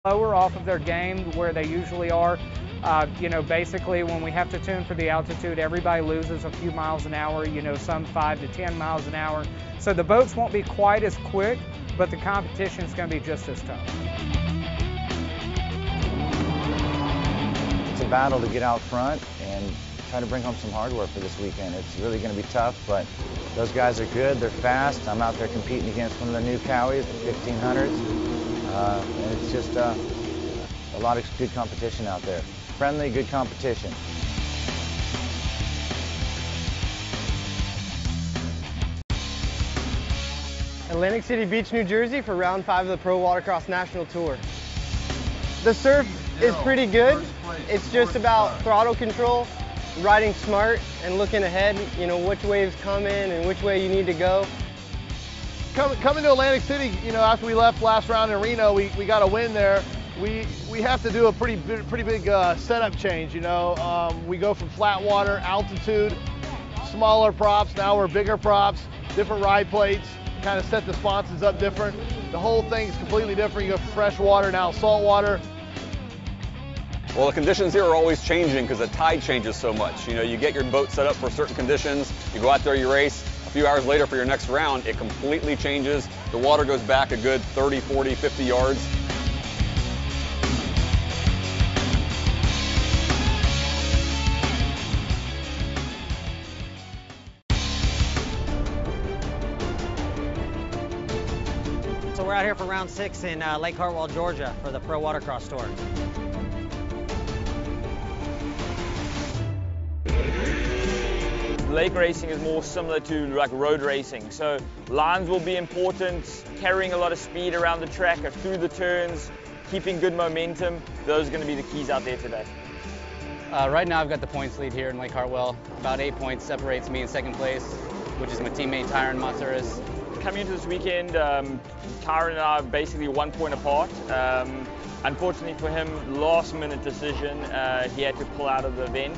Lower off of their game where they usually are. Basically when we have to tune for the altitude, everybody loses a few miles an hour, some 5 to 10 miles an hour. So the boats won't be quite as quick, but the competition is going to be just as tough. It's a battle to get out front and try to bring home some hardware for this weekend. It's really going to be tough, but those guys are good, they're fast. I'm out there competing against one of the new Cowies, the 1500s. And it's just a lot of good competition out there. Friendly, good competition. Atlantic City Beach, New Jersey for round 5 of the Pro Watercross National Tour. The surf is pretty good. It's just about throttle control, riding smart, and looking ahead, which wave's coming and which way you need to go. Coming to Atlantic City, after we left last round in Reno, we got a win there. We have to do a pretty big setup change. We go from flat water, altitude, smaller props. Now we're bigger props, different ride plates. Kind of set the sponsons up different. The whole thing is completely different. You go from fresh water now salt water. Well, the conditions here are always changing because the tide changes so much. You get your boat set up for certain conditions. You go out there, you race. A few hours later for your next round, it completely changes. The water goes back a good 30, 40, 50 yards. So we're out here for round 6 in Lake Hartwell, Georgia for the Pro Watercross Tour. Lake racing is more similar to like road racing. So lines will be important, carrying a lot of speed around the track through the turns, keeping good momentum. Those are going to be the keys out there today. Right now I've got the points lead here in Lake Hartwell. About 8 points separates me in second place, which is my teammate Tyron Matsuris. Coming into this weekend, Tyron and I are basically 1 point apart. Unfortunately for him, last minute decision, he had to pull out of the event.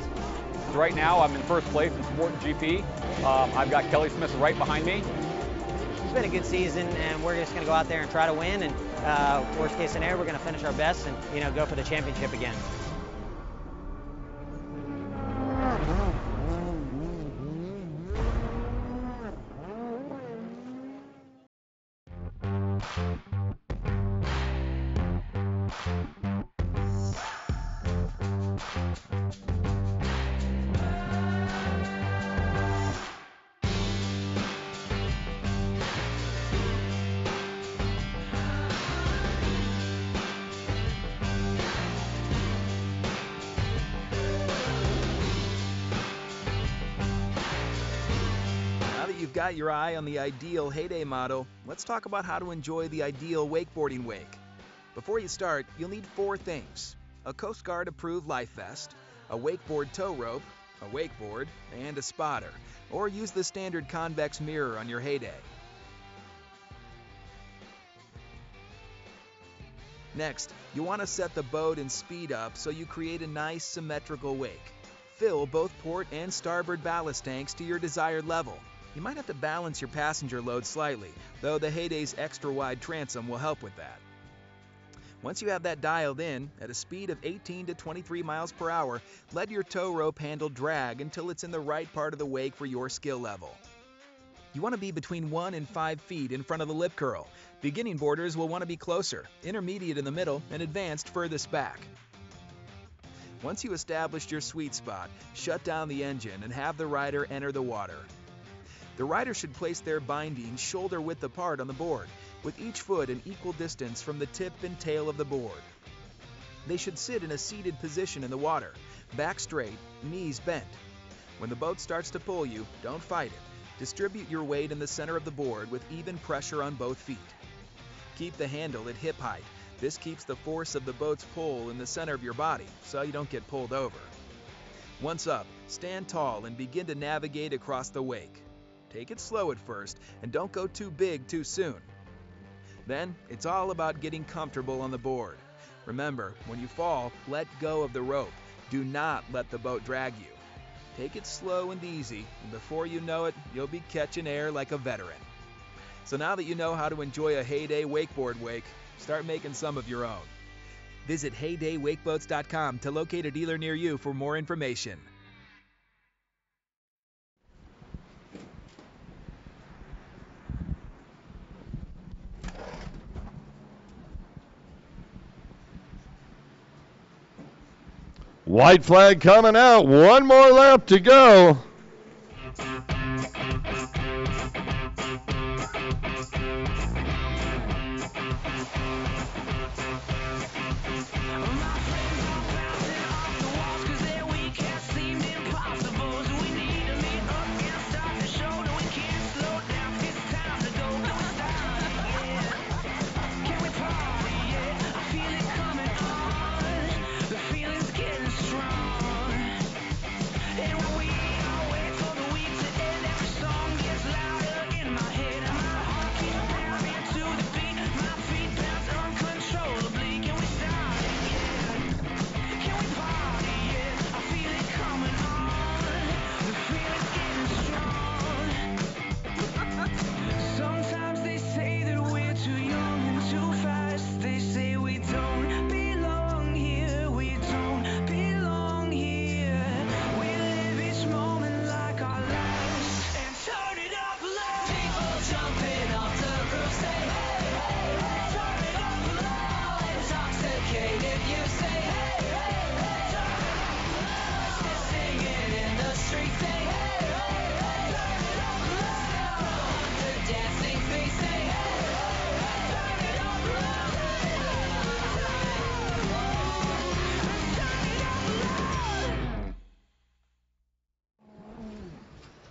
Right now, I'm in first place in Sport and GP. I've got Kelly Smith right behind me. It's been a good season, and we're just going to go out there and try to win. And worst case scenario, we're going to finish our best and go for the championship again. You've got your eye on the ideal heyday model, let's talk about how to enjoy the ideal wakeboarding wake. Before you start, you'll need 4 things: a Coast Guard approved life vest, a wakeboard tow rope, a wakeboard, and a spotter, or use the standard convex mirror on your heyday. Next, you want to set the boat and speed up so you create a nice symmetrical wake. Fill both port and starboard ballast tanks to your desired level. You might have to balance your passenger load slightly, though the Heyday's extra-wide transom will help with that. Once you have that dialed in, at a speed of 18 to 23 miles per hour, let your tow rope handle drag until it's in the right part of the wake for your skill level. You want to be between 1 and 5 feet in front of the lip curl. Beginning boarders will want to be closer, intermediate in the middle, and advanced furthest back. Once you established your sweet spot, shut down the engine and have the rider enter the water. The rider should place their bindings shoulder-width apart on the board, with each foot an equal distance from the tip and tail of the board. They should sit in a seated position in the water, back straight, knees bent. When the boat starts to pull you, don't fight it. Distribute your weight in the center of the board with even pressure on both feet. Keep the handle at hip height. This keeps the force of the boat's pull in the center of your body, so you don't get pulled over. Once up, stand tall and begin to navigate across the wake. Take it slow at first, and don't go too big too soon. Then, it's all about getting comfortable on the board. Remember, when you fall, let go of the rope. Do not let the boat drag you. Take it slow and easy, and before you know it, you'll be catching air like a veteran. So now that you know how to enjoy a heyday wakeboard wake, start making some of your own. Visit heydaywakeboats.com to locate a dealer near you for more information. White flag coming out. One more lap to go.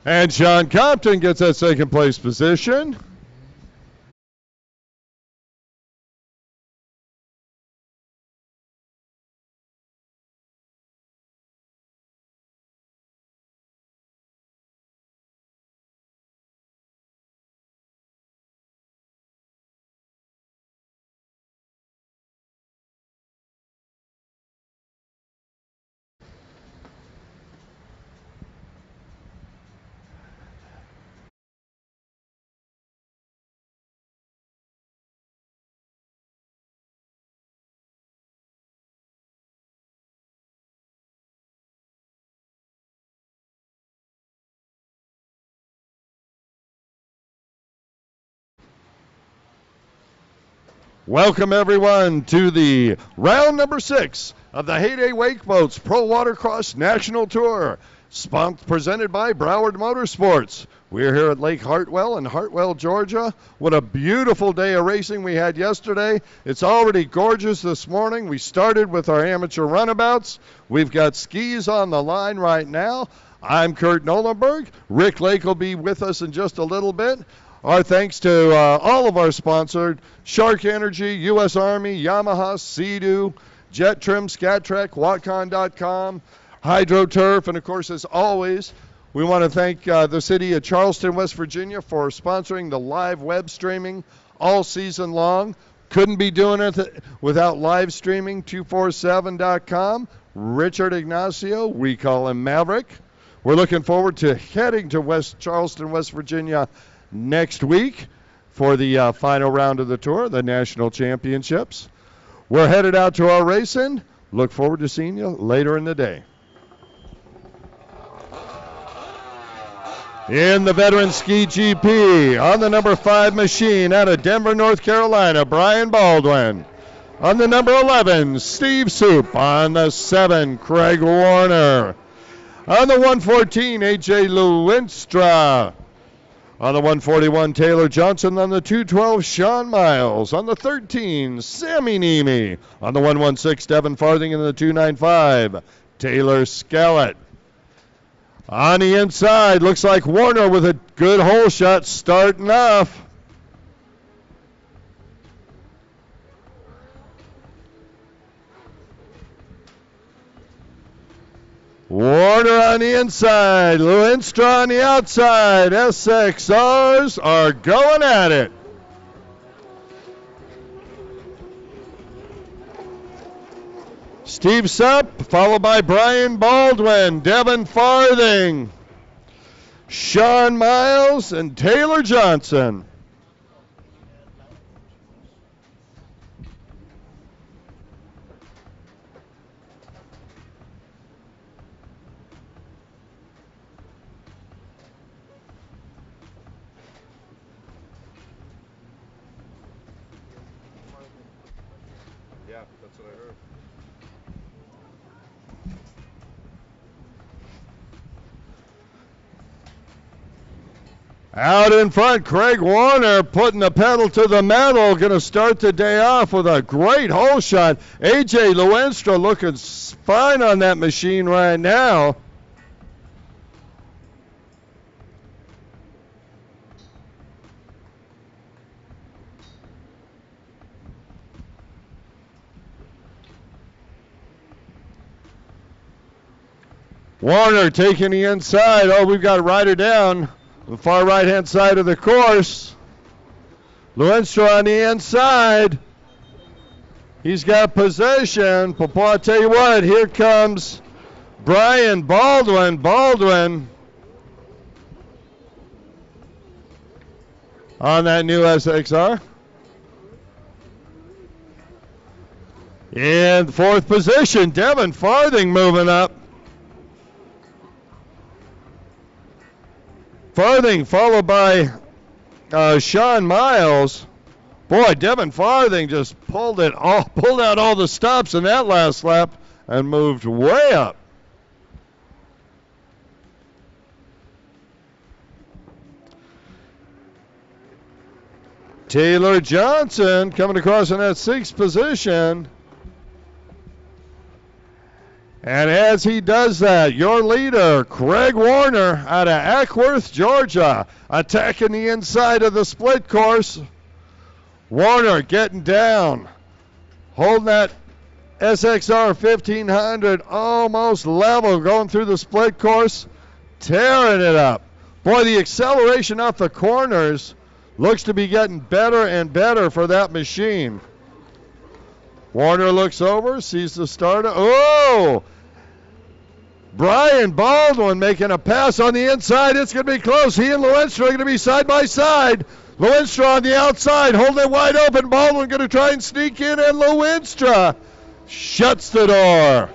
And Sean Compton gets that second place position. Welcome, everyone, to the round number 6 of the Heyday Wakeboats Pro Watercross National Tour, presented by Broward Motorsports. We're here at Lake Hartwell in Hartwell, Georgia. What a beautiful day of racing we had yesterday. It's already gorgeous this morning. We started with our amateur runabouts. We've got skis on the line right now. I'm Kurt Nolenberg. Rick Lake will be with us in just a little bit. Our thanks to all of our sponsors, Shark Energy, U.S. Army, Yamaha, Sea-Doo, Jet Trim, SCATTREK, Watcon.com, HydroTurf, and of course, as always, we want to thank the city of Charleston, West Virginia for sponsoring the live web streaming all season long. Couldn't be doing it without live streaming, 247.com. Richard Ignacio, we call him Maverick. We're looking forward to heading to Charleston, West Virginia next week for the final round of the tour, the national championships. We're headed out to our racing. Look forward to seeing you later in the day. In the Veteran Ski GP, on the number 5 machine out of Denver, North Carolina, Brian Baldwin. On the number 11, Steve Soup. On the 7, Craig Warner. On the 114, AJ Lewinstra. On the 141, Taylor Johnson. On the 212, Sean Miles. On the 13, Sammy Niemi. On the 116, Devin Farthing. And the 295, Taylor Scallett. On the inside, looks like Warner with a good hole shot starting off. Warner on the inside, Lewinstra on the outside. SXRs are going at it. Steve Supp, followed by Brian Baldwin, Devin Farthing, Sean Miles, and Taylor Johnson. Out in front, Craig Warner putting the pedal to the metal. Going to start the day off with a great hole shot. A.J. Lewenstra looking fine on that machine right now. Warner taking the inside. Oh, we've got a rider down. The far right-hand side of the course. Lewenstra on the inside. He's got possession. But boy, I tell you what, here comes Brian Baldwin. Baldwin on that new SXR. In fourth position, Devin Farthing moving up. Farthing followed by Sean Miles. Boy, Devin Farthing just pulled out all the stops in that last lap and moved way up. Taylor Johnson coming across in that sixth position. And as he does that, your leader, Craig Warner, out of Ackworth, Georgia, attacking the inside of the split course. Warner getting down, holding that SXR 1500 almost level, going through the split course, tearing it up. Boy, the acceleration off the corners looks to be getting better and better for that machine. Warner looks over, sees the starter. Oh! Brian Baldwin making a pass on the inside. It's going to be close. He and Lewenstra are going to be side by side. Lewenstra on the outside, holding it wide open. Baldwin going to try and sneak in, and Lewenstra shuts the door.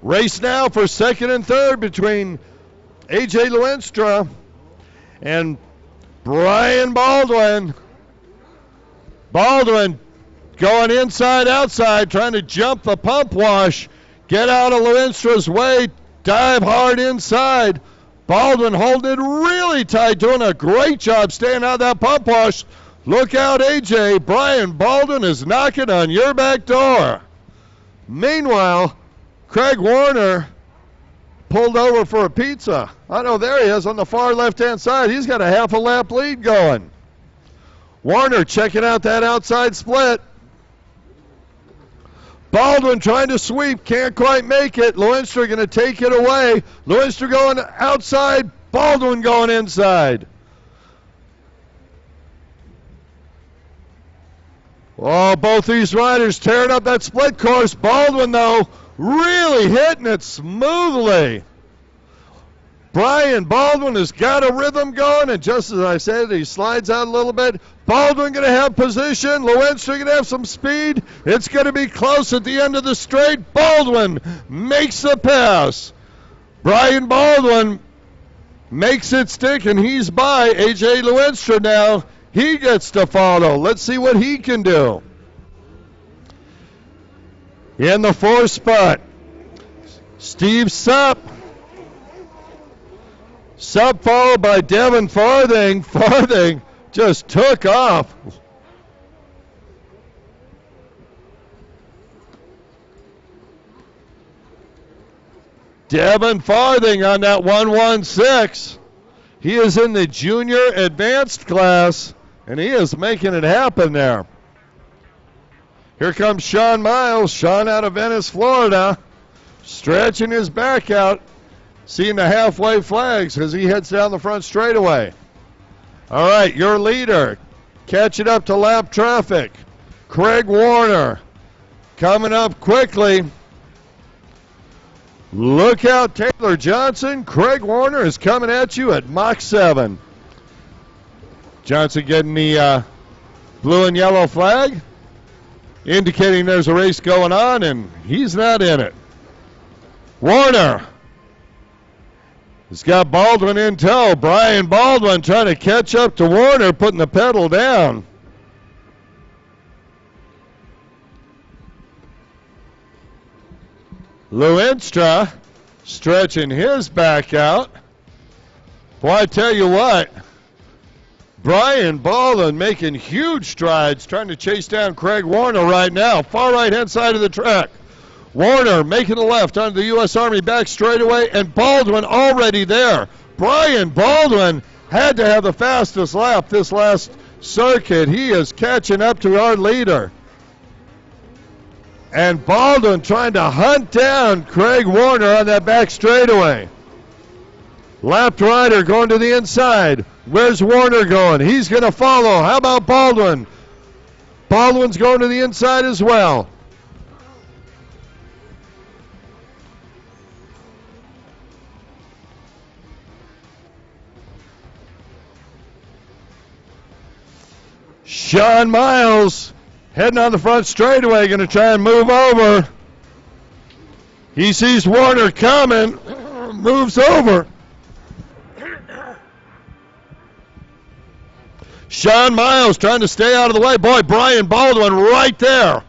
Race now for second and third between A.J. Lewenstra and Brian Baldwin. Baldwin going inside, outside, trying to jump the pump wash, get out of Lewenstra's way, dive hard inside. Baldwin holding it really tight, doing a great job staying out of that pump wash. Look out, AJ. Brian Baldwin is knocking on your back door. Meanwhile, Craig Warner pulled over for a pizza. I know, there he is on the far left-hand side. He's got a half a lap lead going. Warner checking out that outside split. Baldwin trying to sweep, can't quite make it. Lewenstra going to take it away. Lewenstra going outside, Baldwin going inside. Oh, both these riders tearing up that split course. Baldwin, though, really hitting it smoothly. Brian Baldwin has got a rhythm going, and just as I said, he slides out a little bit. Baldwin going to have position. Lewenstra going to have some speed. It's going to be close at the end of the straight. Baldwin makes the pass. Brian Baldwin makes it stick, and he's by A.J. Lewenstra now. He gets to follow. Let's see what he can do. In the fourth spot, Steve Supp. Supp followed by Devin Farthing. Farthing just took off. Devin Farthing on that 116. He is in the junior advanced class, and he is making it happen there. Here comes Sean Miles. Sean out of Venice, Florida, stretching his back out, seeing the halfway flags as he heads down the front straightaway. All right, your leader, catching up to lap traffic. Craig Warner coming up quickly. Look out, Taylor Johnson. Craig Warner is coming at you at Mach 7. Johnson getting the blue and yellow flag, indicating there's a race going on, and he's not in it. Warner has got Baldwin in tow. Brian Baldwin trying to catch up to Warner, putting the pedal down. Lewinstra stretching his back out. Boy, I tell you what, Brian Baldwin making huge strides trying to chase down Craig Warner right now. Far right-hand side of the track. Warner making the left onto the U.S. Army back straightaway, and Baldwin already there. Brian Baldwin had to have the fastest lap this last circuit. He is catching up to our leader. And Baldwin trying to hunt down Craig Warner on that back straightaway. Lapped rider going to the inside. Where's Warner going? He's going to follow. How about Baldwin? Baldwin's going to the inside as well. Sean Miles heading on the front straightaway, going to try and move over. He sees Warner coming, moves over. Sean Miles trying to stay out of the way. Boy, Brian Baldwin right there.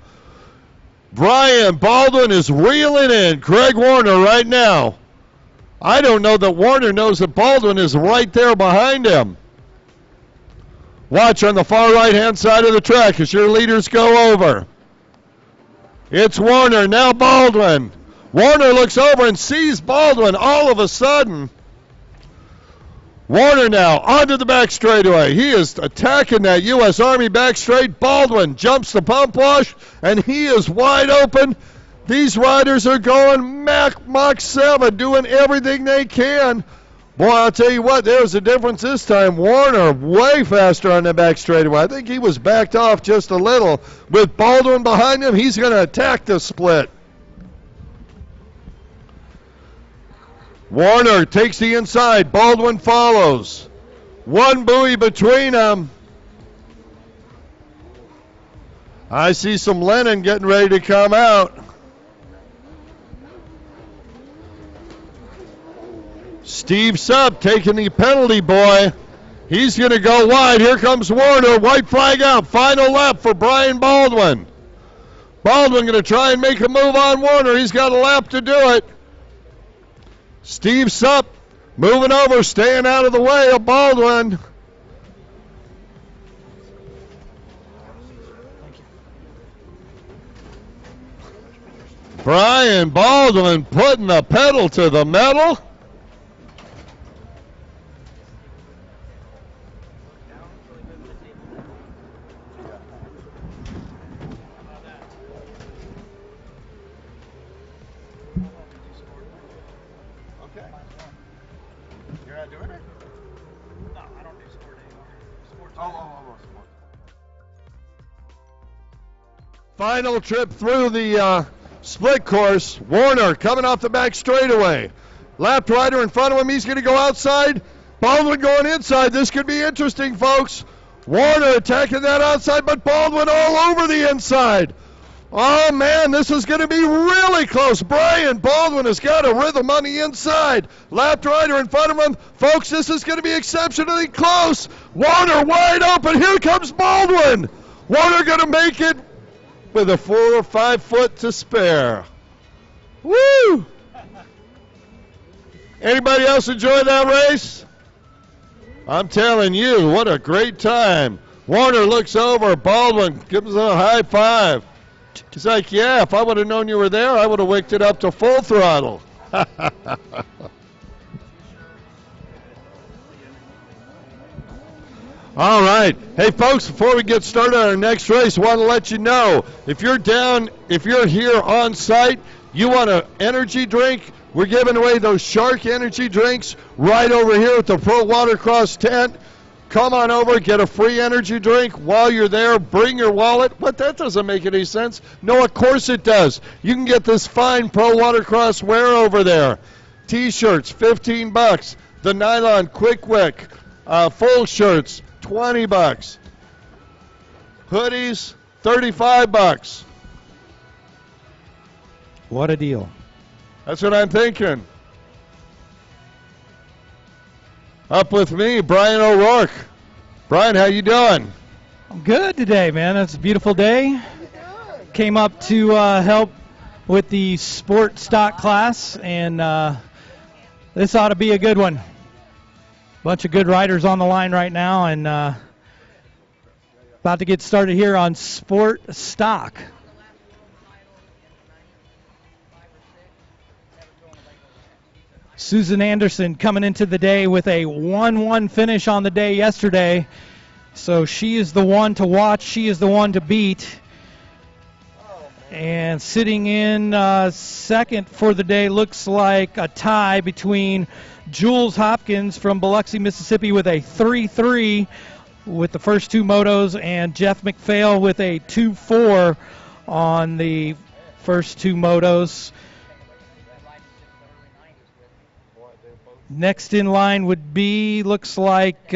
Brian Baldwin is reeling in Craig Warner right now. I don't know that Warner knows that Baldwin is right there behind him. Watch on the far right-hand side of the track as your leaders go over. It's Warner, now Baldwin. Warner looks over and sees Baldwin all of a sudden. Warner now onto the back straightaway. He is attacking that U.S. Army back straight. Baldwin jumps the pump wash, and he is wide open. These riders are going Mach 7, doing everything they can. Boy, I'll tell you what, there's a difference this time. Warner way faster on the back straightaway. I think he was backed off just a little. With Baldwin behind him, he's going to attack the split. Warner takes the inside. Baldwin follows. One buoy between them. I see some Lennon getting ready to come out. Steve Supp taking the penalty, boy. He's going to go wide. Here comes Warner. White flag out. Final lap for Brian Baldwin. Baldwin going to try and make a move on Warner. He's got a lap to do it. Steve Supp moving over, staying out of the way of Baldwin. Brian Baldwin putting the pedal to the metal. Final trip through the split course. Warner coming off the back straightaway. Lapped rider in front of him. He's going to go outside. Baldwin going inside. This could be interesting, folks. Warner attacking that outside, but Baldwin all over the inside. Oh, man, this is going to be really close. Brian Baldwin has got a rhythm on the inside. Lapped rider in front of him. Folks, this is going to be exceptionally close. Warner wide open. Here comes Baldwin. Warner going to make it with a 4 or 5 foot to spare. Woo! Anybody else enjoy that race? I'm telling you, what a great time. Warner looks over. Baldwin gives him a high five. He's like, yeah, if I would have known you were there, I would have waked it up to full throttle. All right. Hey, folks, before we get started on our next race, I want to let you know, if you're here on site, you want an energy drink, we're giving away those Shark energy drinks right over here at the Pro Watercross tent. Come on over, get a free energy drink. While you're there, bring your wallet. But that doesn't make any sense. No, of course it does. You can get this fine Pro Watercross wear over there. T-shirts, $15. The nylon Quick Wick full shirts, $20. Hoodies, $35. What a deal. That's what I'm thinking. Up with me, Brian O'Rourke. Brian, how you doing? I'm good today, man. It's a beautiful day. Came up to help with the sport stock class, and this ought to be a good one. Bunch of good riders on the line right now, and about to get started here on sport stock. Susan Anderson coming into the day with a 1-1 finish on the day yesterday. So she is the one to watch. She is the one to beat. And sitting in second for the day looks like a tie between Jules Hopkins from Biloxi, Mississippi with a 3-3 with the first two motos, and Jeff McPhail with a 2-4 on the first two motos. Next in line would be, looks like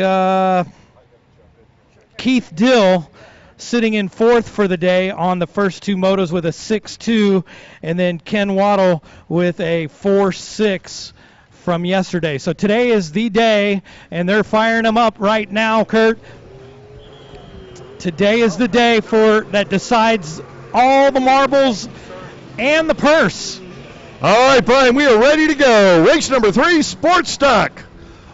Keith Dill sitting in fourth for the day on the first two motos with a 6-2, and then Ken Waddle with a 4-6 from yesterday. So today is the day, and they're firing them up right now, Kurt. Today is the day that decides all the marbles and the purse. All right, Brian, we are ready to go. Race number 3, Sports Stock.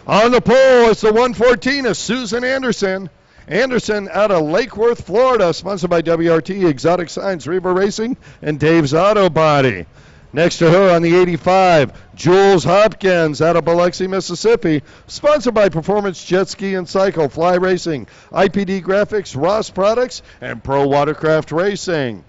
On the pole, it's the 114 of Susan Anderson. Anderson out of Lake Worth, Florida, sponsored by WRT, Exotic Signs, Reba Racing, and Dave's Auto Body. Next to her on the 85, Jules Hopkins out of Biloxi, Mississippi, sponsored by Performance Jet Ski and Cycle, Fly Racing, IPD Graphics, Ross Products, and Pro Watercraft Racing.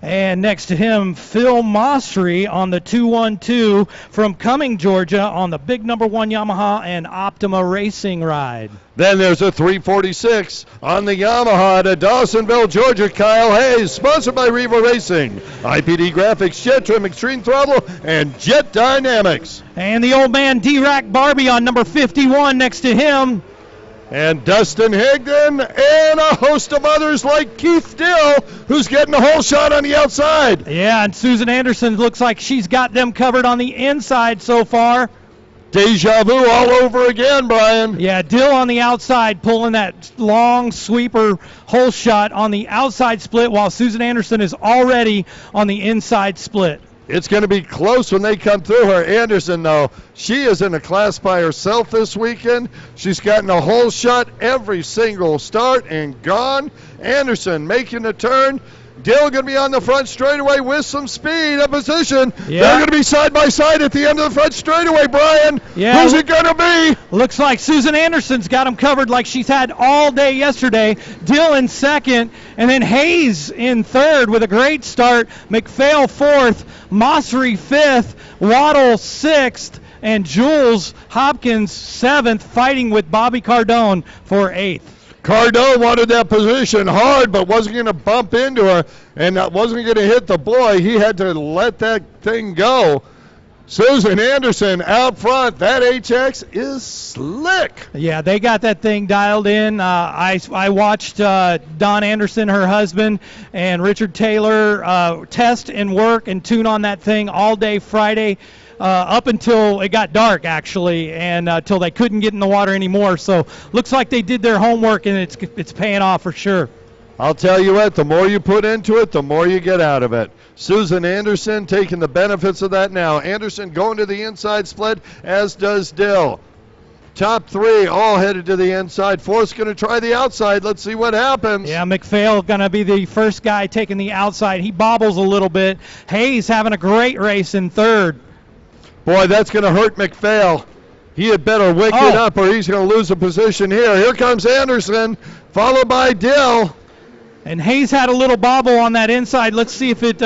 And next to him, Phil Mosry on the 212 from Cumming, Georgia, on the big number 1 Yamaha and Optima Racing ride. Then there's a 346 on the Yamaha to Dawsonville, Georgia, Kyle Hayes, sponsored by Reva Racing, IPD Graphics, Jet Trim, Extreme Throttle, and Jet Dynamics. And the old man D-Rack Barbie on number 51 next to him. And Dustin Higdon and a host of others like Keith Dill, who's getting a whole shot on the outside. Yeah, and Susan Anderson looks like she's got them covered on the inside so far. Deja vu all over again, Brian. Yeah, Dill on the outside pulling that long sweeper hole shot on the outside split, while Susan Anderson is already on the inside split. It's going to be close when they come through her. Anderson, though, she is in a class by herself this weekend. She's gotten a whole shot every single start and gone. Anderson making a turn. Dill going to be on the front straightaway with some speed and position. Yeah. They're going to be side by side at the end of the front straightaway, Brian. Yeah. Who's it going to be? Looks like Susan Anderson's got them covered like she's had all day yesterday. Dill in second, and then Hayes in third with a great start. McPhail fourth, Mosry fifth, Waddle sixth, and Jules Hopkins seventh, fighting with Bobby Cardone for eighth. Cardone wanted that position hard, but wasn't going to bump into her, and that wasn't going to hit the boy. He had to let that thing go. Susan Anderson out front. That HX is slick. Yeah, they got that thing dialed in. I watched Don Anderson, her husband, and Richard Taylor test and work and tune on that thing all day Friday. Up until it got dark, actually, and till they couldn't get in the water anymore. So looks like they did their homework, and it's paying off for sure. I'll tell you what, the more you put into it, the more you get out of it. Susan Anderson taking the benefits of that now. Anderson going to the inside split, as does Dill. Top three all headed to the inside. Fourth's going to try the outside. Let's see what happens. Yeah, McPhail going to be the first guy taking the outside. He bobbles a little bit. Hayes having a great race in third. Boy, that's going to hurt McPhail. He had better wake it up or he's going to lose a position here. Here comes Anderson, followed by Dill. And Hayes had a little bobble on that inside. Let's see if it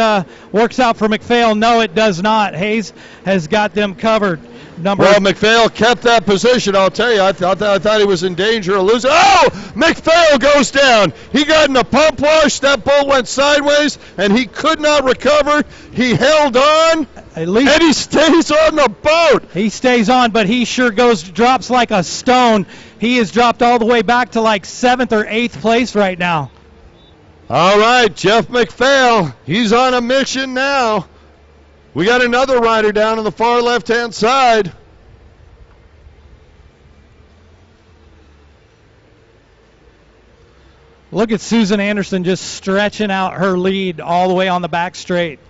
works out for McPhail. No, it does not. Hayes has got them covered. Well, McPhail kept that position, I'll tell you. I thought he was in danger of losing. Oh! McPhail goes down. He got in a pump wash. That boat went sideways, and he could not recover. He held on, and he stays on the boat. He stays on, but he sure drops like a stone. He has dropped all the way back to like 7th or 8th place right now. All right, Jeff McPhail. He's on a mission now. We got another rider down on the far left-hand side. Look at Susan Anderson just stretching out her lead all the way on the back straight.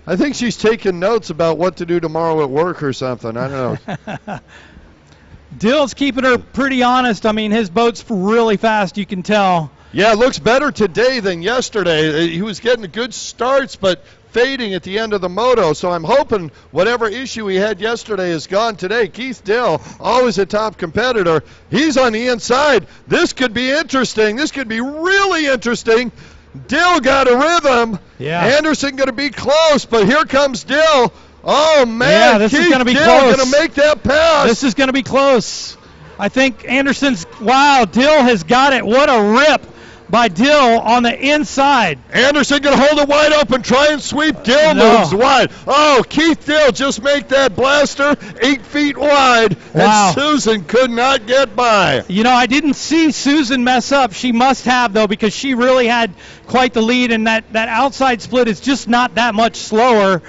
I think she's taking notes about what to do tomorrow at work or something. I don't know. Dill's keeping her pretty honest. I mean, his boat's really fast, you can tell. Yeah, it looks better today than yesterday. He was getting good starts, but fading at the end of the moto. So I'm hoping whatever issue he had yesterday is gone today. Keith Dill, always a top competitor. He's on the inside. This could be interesting. This could be really interesting. Dill got a rhythm. Yeah. Anderson going to be close, but here comes Dill. Oh, man. Yeah, this is going to be close. Going to make that pass. This is going to be close. I think Anderson's, wow, Dill has got it. What a rip by Dill on the inside. Anderson going to hold it wide open, try and sweep. Dill moves wide. Oh, Keith Dill just make that blaster 8 feet wide, wow. And Susan could not get by. You know, I didn't see Susan mess up. She must have, though, because she really had quite the lead, and that outside split is just not that much slower.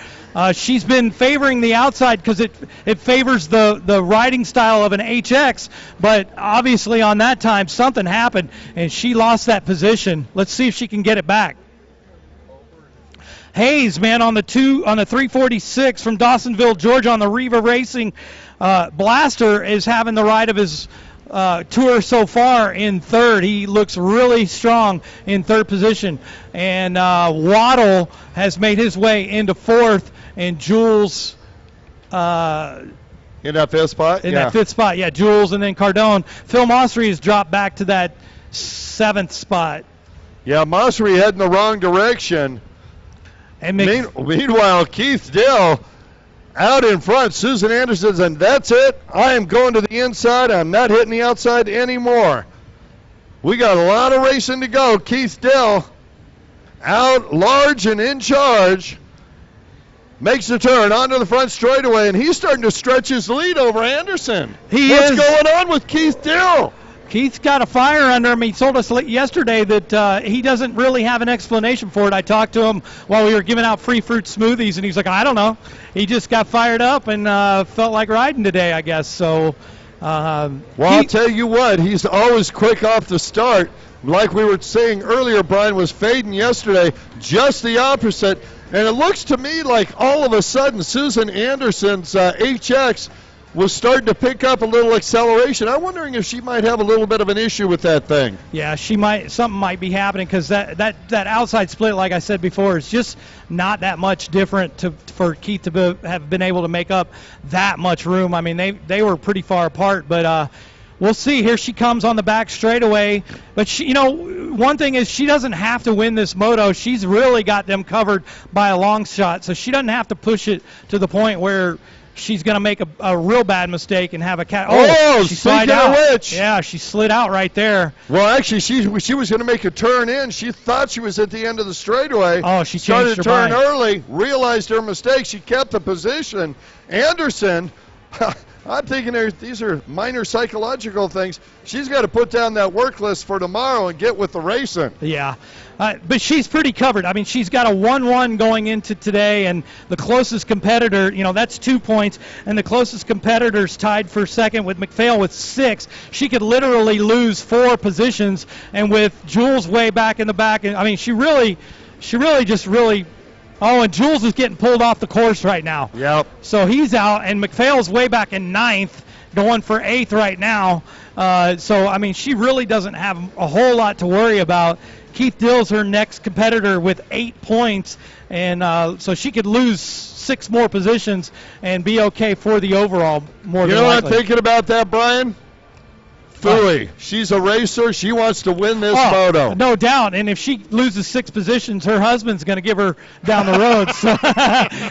She's been favoring the outside because it favors the riding style of an HX, but obviously on that time something happened and she lost that position. Let's see if she can get it back. Hayes, man, on the 346 from Dawsonville, Georgia, on the Riva Racing Blaster is having the ride of his tour so far in third. He looks really strong in third position. And Waddle has made his way into fourth, and Jules in that fifth spot? That fifth spot, yeah, Jules and then Cardone. Phil Mossery has dropped back to that seventh spot. Yeah, Mossery heading the wrong direction. And meanwhile, Keith Dill out in front. Susan Anderson, and that's it. I am going to the inside. I'm not hitting the outside anymore. We got a lot of racing to go. Keith Dill out large and in charge. Makes the turn onto the front straightaway, and he's starting to stretch his lead over Anderson. What's going on with Keith Dill? Keith's got a fire under him. He told us yesterday that he doesn't really have an explanation for it. I talked to him while we were giving out free fruit smoothies, and he's like, I don't know. He just got fired up and felt like riding today, I guess. So, I'll tell you what, he's always quick off the start. Like we were saying earlier, Brian was fading yesterday, just the opposite. And it looks to me like all of a sudden Susan Anderson's HX was starting to pick up a little acceleration. I'm wondering if she might have a little bit of an issue with that thing. Yeah, something might be happening because that outside split, like I said before, is just not that much different for Keith to have been able to make up that much room. I mean, they were pretty far apart, but we'll see. Here she comes on the back straightaway. But, one thing is she doesn't have to win this moto. She's really got them covered by a long shot, so she doesn't have to push it to the point where she's going to make a real bad mistake and have a cat. Oh, she slid out. Witch. Yeah, she slid out right there. Well, actually, she was going to make a turn in. She thought she was at the end of the straightaway. Oh, she started changed to her turn mind. early, realized her mistake. She kept the position. Anderson, I'm thinking these are minor psychological things. She's got to put down that work list for tomorrow and get with the racing. Yeah. But she's pretty covered. I mean, she's got a 1-1 going into today, and the closest competitor, that's 2 points, and the closest competitor's tied for second with McPhail with 6. She could literally lose 4 positions, and with Jules way back in the back, I mean, she really just oh, and Jules is getting pulled off the course right now. Yep. So he's out, and McPhail's way back in 9th, going for 8th right now. So, I mean, she really doesn't have a whole lot to worry about. Keith Dill's her next competitor with 8 points, and so she could lose 6 more positions and be okay for the overall more than likely. You know what I'm thinking about that, Brian? Fooey. She's a racer. She wants to win this moto. No doubt. And if she loses 6 positions, her husband's going to give her down the road. So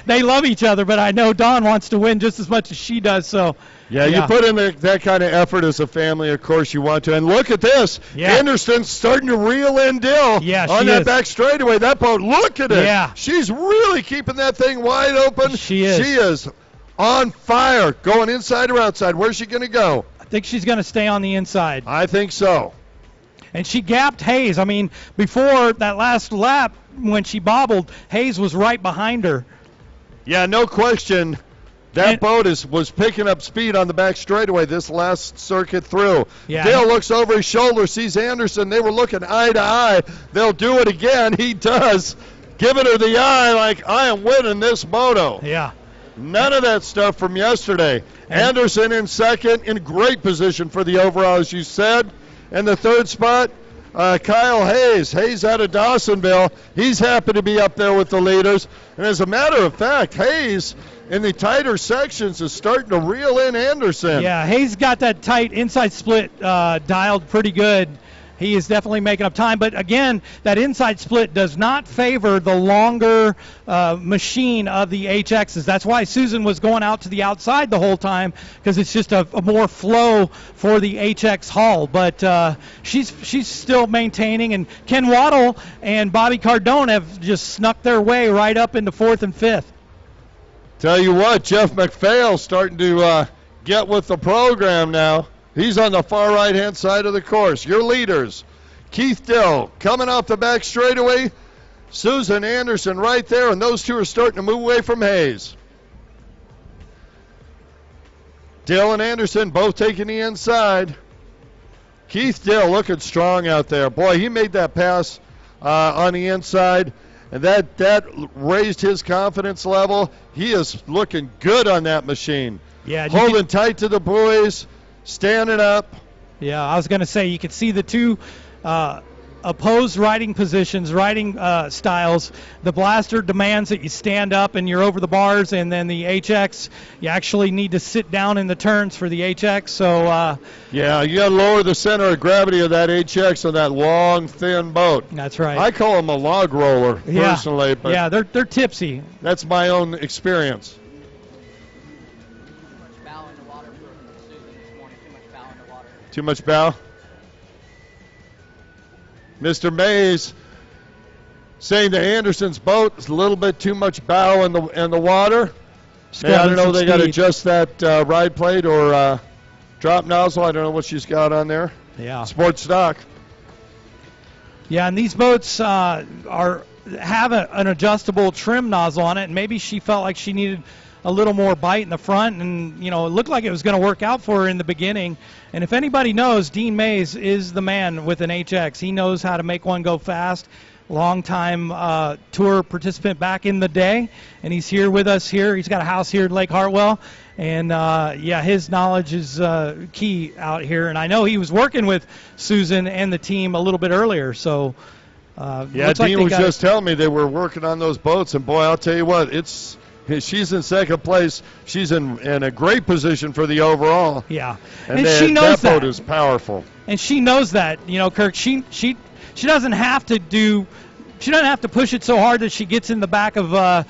they love each other, but I know Dawn wants to win just as much as she does. So yeah, you put in that kind of effort as a family, of course you want to. And look at this. Yeah. Anderson's starting to reel in Dill on that back straightaway. That boat, look at it. Yeah. She's really keeping that thing wide open. She is. She is on fire, going inside or outside. Where's she going to go? I think she's going to stay on the inside. I think so. And she gapped Hayes. I mean, before that last lap, when she bobbled, Hayes was right behind her. Yeah, no question. That boat was picking up speed on the back straightaway this last circuit through. Yeah. Dale looks over his shoulder, sees Anderson. They were looking eye to eye. They'll do it again. He does. giving her the eye like, I am winning this moto. Yeah. None of that stuff from yesterday. Anderson in second, in great position for the overall, as you said. And the third spot, Kyle Hayes. Hayes out of Dawsonville. He's happy to be up there with the leaders. And as a matter of fact, Hayes in the tighter sections is starting to reel in Anderson. Yeah, Hayes got that tight inside split dialed pretty good. He is definitely making up time. But again, that inside split does not favor the longer machine of the HXs. That's why Susan was going out to the outside the whole time, because it's just a more flow for the HX hull. But she's still maintaining. And Ken Waddle and Bobby Cardone have just snuck their way right up into 4th and 5th. Tell you what, Jeff McPhail starting to get with the program now. He's on the far right-hand side of the course. Your leaders, Keith Dill coming off the back straightaway, Susan Anderson right there, and those two are starting to move away from Hayes. Dill and Anderson both taking the inside. Keith Dill looking strong out there. Boy, he made that pass on the inside, and that raised his confidence level. He is looking good on that machine. Yeah, holding tight to the buoys. Standing up. Yeah, I was going to say you could see the two opposed riding positions, riding styles. The Blaster demands that you stand up and you're over the bars, and then the HX, you actually need to sit down in the turns for the HX. So yeah, you got to lower the center of gravity of that HX on that long, thin boat. That's right. I call them a log roller personally, but yeah, they're tipsy. That's my own experience. Too much bow. Mr. Mays saying to Anderson's boat, it's a little bit too much bow in the water. Hey, I don't know, they got to adjust that ride plate or drop nozzle. I don't know what she's got on there. Yeah. Sport stock. Yeah, and these boats have an adjustable trim nozzle on it, and maybe she felt like she needed a little more bite in the front, and it looked like it was going to work out for her in the beginning. And if anybody knows, Dean Mays is the man with an HX. He knows how to make one go fast. Long-time tour participant back in the day, and he's here with us here. He's got a house here in Lake Hartwell, and his knowledge is key out here. And I know he was working with Susan and the team a little bit earlier, so Dean was just telling me they were working on those boats, and boy, I'll tell you what, she's in second place. She's in a great position for the overall. Yeah, and she knows that boat is powerful. And she knows that, Kirk. She doesn't have to push it so hard that she gets in the back of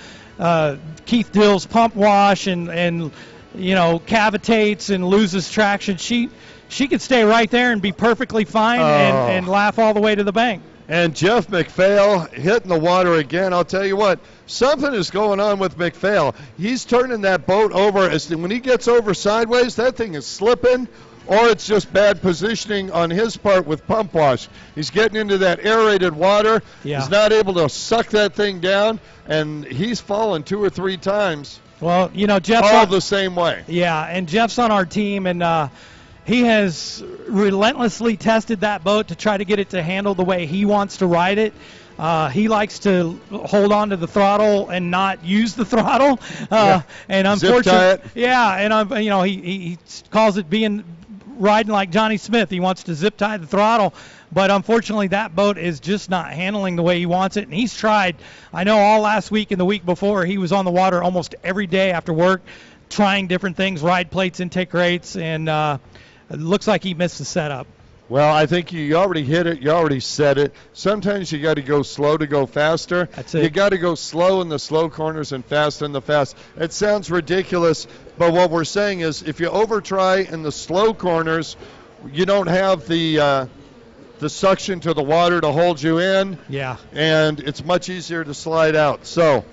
Keith Dill's pump wash and cavitates and loses traction. She could stay right there and be perfectly fine and laugh all the way to the bank. And Jeff McPhail hitting the water again. I'll tell you what, something is going on with McPhail. He's turning that boat over. When he gets over sideways, that thing is slipping, or it's just bad positioning on his part with pump wash. He's getting into that aerated water. Yeah. He's not able to suck that thing down, and he's fallen 2 or 3 times. Well, Jeff's all the same way. Yeah, and Jeff's on our team, and he has relentlessly tested that boat to try to get it to handle the way he wants to ride it. He likes to hold on to the throttle and not use the throttle. And unfortunately, he calls it riding like Johnny Smith. He wants to zip tie the throttle. But unfortunately, that boat is just not handling the way he wants it. And he's tried. I know all last week and the week before, he was on the water almost every day after work, trying different things, ride plates, intake rates, and it looks like he missed the setup. Well, I think you already hit it. You already said it. Sometimes you got to go slow to go faster. That's it. You got to go slow in the slow corners and fast in the fast. It sounds ridiculous, but what we're saying is if you over-try in the slow corners, you don't have the suction to the water to hold you in. Yeah. And it's much easier to slide out. So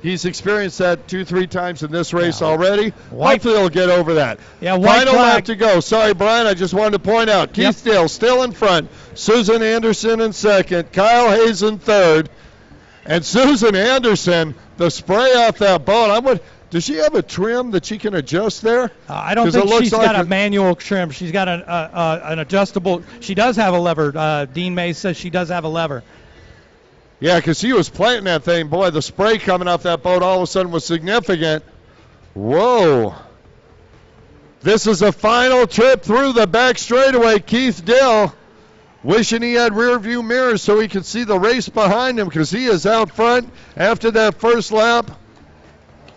he's experienced that 2-3 times in this race already. Hopefully he'll get over that. Yeah, Final lap to go. Sorry, Brian, I just wanted to point out. Keith Dale still in front. Susan Anderson in second. Kyle Hayes in third. And Susan Anderson, the spray off that boat. Does she have a trim that she can adjust there? I don't think she's got a manual trim. She's got an adjustable. She does have a lever. Dean Mays says she does have a lever. Yeah, because he was planting that thing. Boy, the spray coming off that boat all of a sudden was significant. Whoa. This is a final trip through the back straightaway. Keith Dill wishing he had rear view mirrors so he could see the race behind him, because he is out front after that first lap.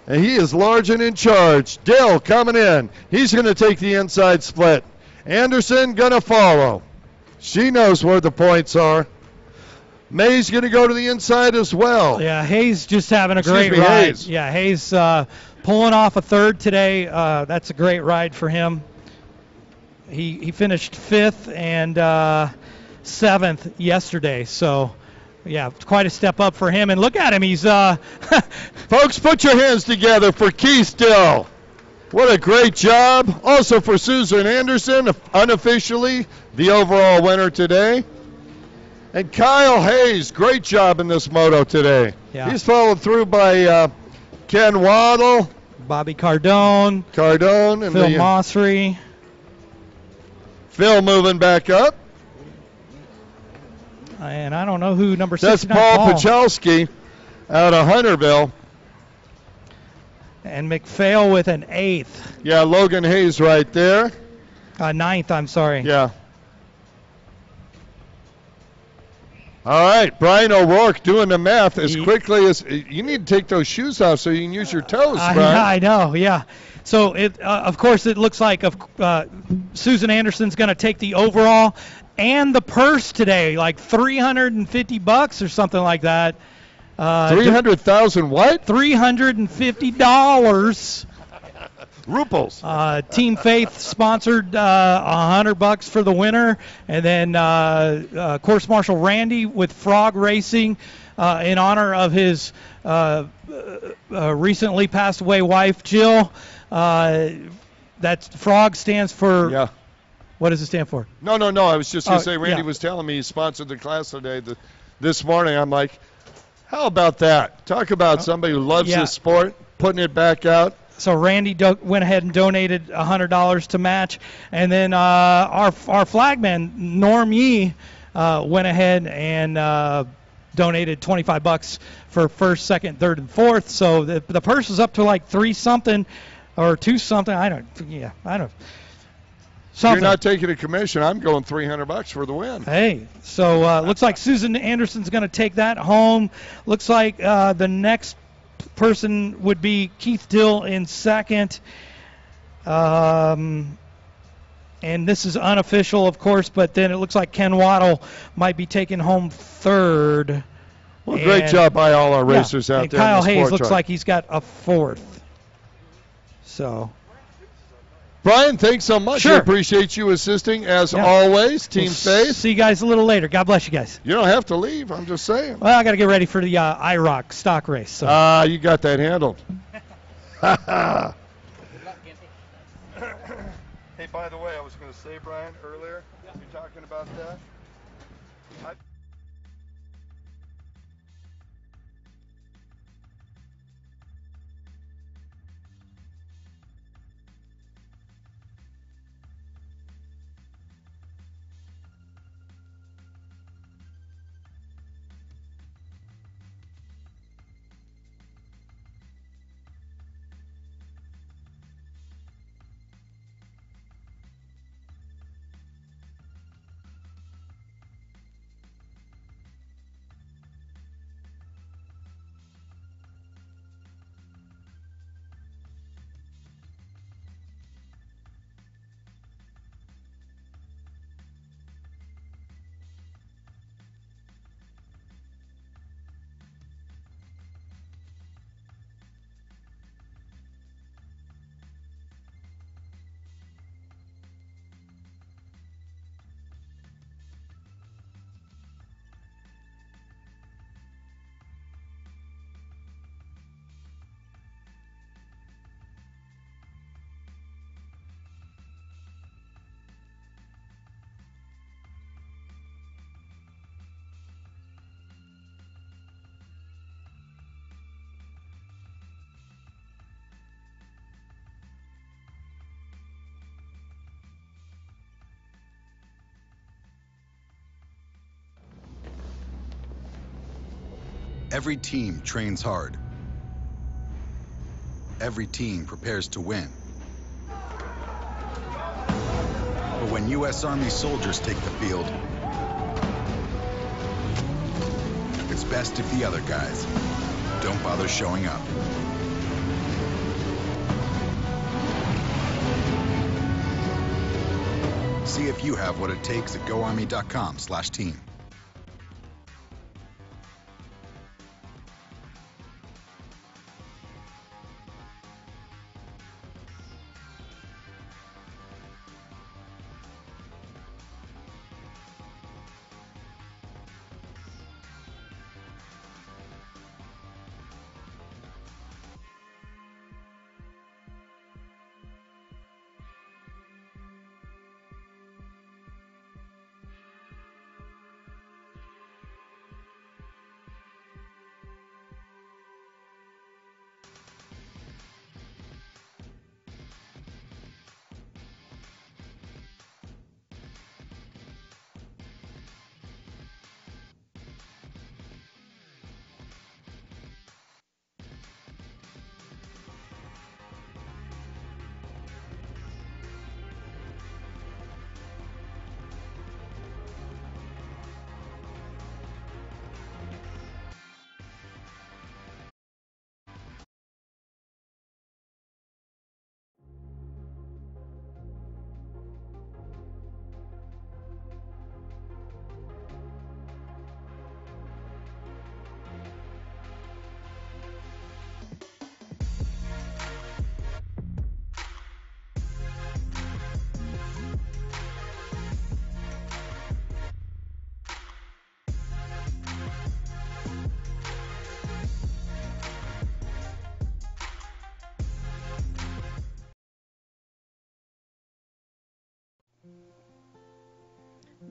And he is large and in charge. Dill coming in. He's going to take the inside split. Anderson going to follow. She knows where the points are. May's going to go to the inside as well. Yeah, Hayes just having a great ride. Hayes. Yeah, Hayes pulling off a third today. That's a great ride for him. He finished 5th and 7th yesterday. So, yeah, quite a step up for him. And look at him. He's folks, put your hands together for Keith Dill. What a great job. Also for Susan Anderson, unofficially the overall winner today. And Kyle Hayes, great job in this moto today. Yeah. He's followed through by Ken Waddle, Bobby Cardone, and Phil Mossry. Phil moving back up. And I don't know who number 6. That's Paul Pachalski out of Hunterville. And McPhail with an 8th. Yeah, Logan Hayes right there. 9th, I'm sorry. Yeah. All right, Brian O'Rourke doing the math as quickly as you need to take those shoes off so you can use your toes, Brian. I know, yeah. So of course, it looks like Susan Anderson's going to take the overall and the purse today, like $350 or something like that. 300,000 what? $350. Ruples. Team Faith sponsored $100 for the winner, and then course marshal Randy with Frog Racing in honor of his recently passed away wife Jill. That Frog stands for. Yeah. What does it stand for? No. I was just going to say, Randy was telling me he sponsored the class today. This morning, I'm like, how about that? Talk about somebody who loves this sport, putting it back out. So Randy went ahead and donated $100 to match, and then our flagman Norm Yee went ahead and donated $25 for 1st, 2nd, 3rd, and 4th. So the purse is up to like 3 something or 2 something. I don't. Something. You're not taking a commission. I'm going $300 for the win. Hey, so looks like Susan Anderson's going to take that home. Looks like the next person would be Keith Dill in 2nd. And this is unofficial, of course, but then it looks like Ken Waddle might be taking home 3rd. Well, great job by all our racers out and there. Kyle in the Hayes sport looks truck. like he's got a 4th. So, Brian, thanks so much. Sure. I appreciate you assisting as always. Team Faith. See you guys a little later. God bless you guys. You don't have to leave. I'm just saying. Well, I got to get ready for the IROC stock race. So. You got that handled. Hey, by the way, I was going to say, Brian, earlier, you talking about that? Every team trains hard. Every team prepares to win. But when U.S. Army soldiers take the field, it's best if the other guys don't bother showing up. See if you have what it takes at GoArmy.com/team.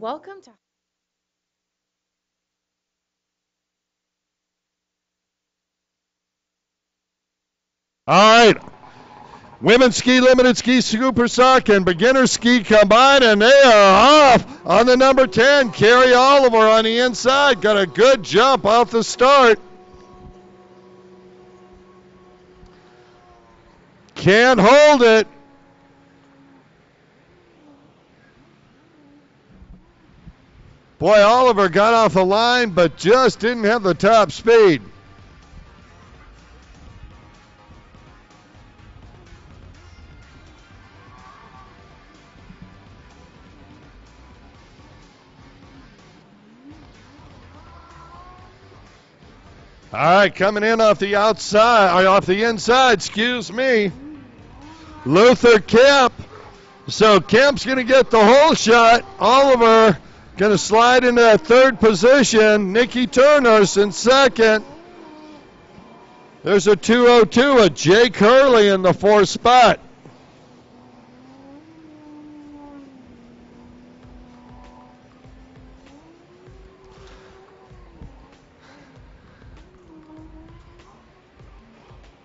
Welcome to All right. Women's ski limited ski super sock and beginner ski combined, and they are off on the number 10. Carrie Oliver on the inside. Got a good jump off the start. Can't hold it. Boy, Oliver got off the line, but just didn't have the top speed. All right, coming in off the outside, or off the inside, excuse me, Luther Kemp. So Kemp's going to get the whole shot. Oliver going to slide into that third position. Nikki Turner's in second. There's a 2:02, a Jake Hurley in the fourth spot.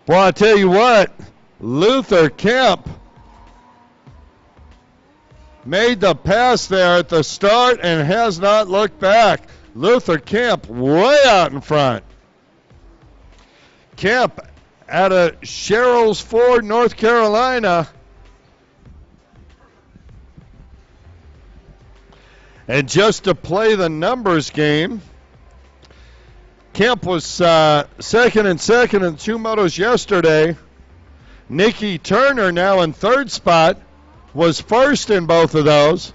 Well, I tell you what, Luther Kemp made the pass there at the start and has not looked back. Luther Kemp way out in front. Kemp out of Sherrills Ford, North Carolina. And just to play the numbers game, Kemp was second in two motos yesterday. Nikki Turner now in third spot, was first in both of those.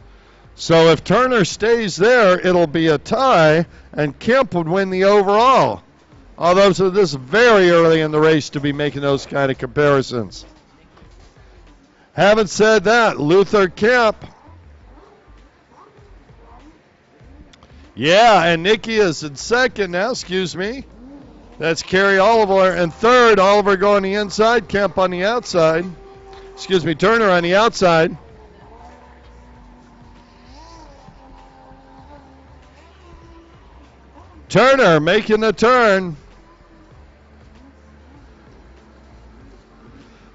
So if Turner stays there, it'll be a tie, and Kemp would win the overall. Although so this is very early in the race to be making those kind of comparisons. Having said that, Luther Kemp. Yeah, and Nikki is in second now, excuse me. That's Carrie Oliver in third. Oliver going the inside, Kemp on the outside. Excuse me, Turner on the outside. Turner making the turn.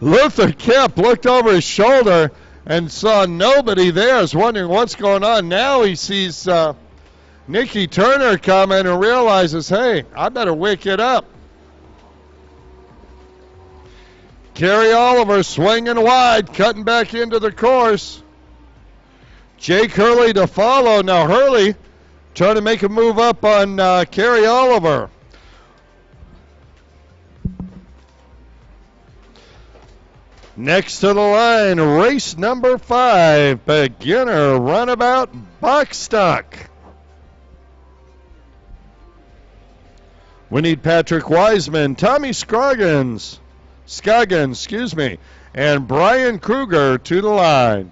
Luther Kemp looked over his shoulder and saw nobody there. Is wondering what's going on. Now he sees Nikki Turner coming and realizes, hey, I better wick it up. Carrie Oliver swinging wide, cutting back into the course. Jake Hurley to follow. Now Hurley trying to make a move up on Carrie Oliver. Next to the line, race number 5, beginner runabout box stock. We need Patrick Wiseman, Tommy Scoggins, and Brian Kruger to the line.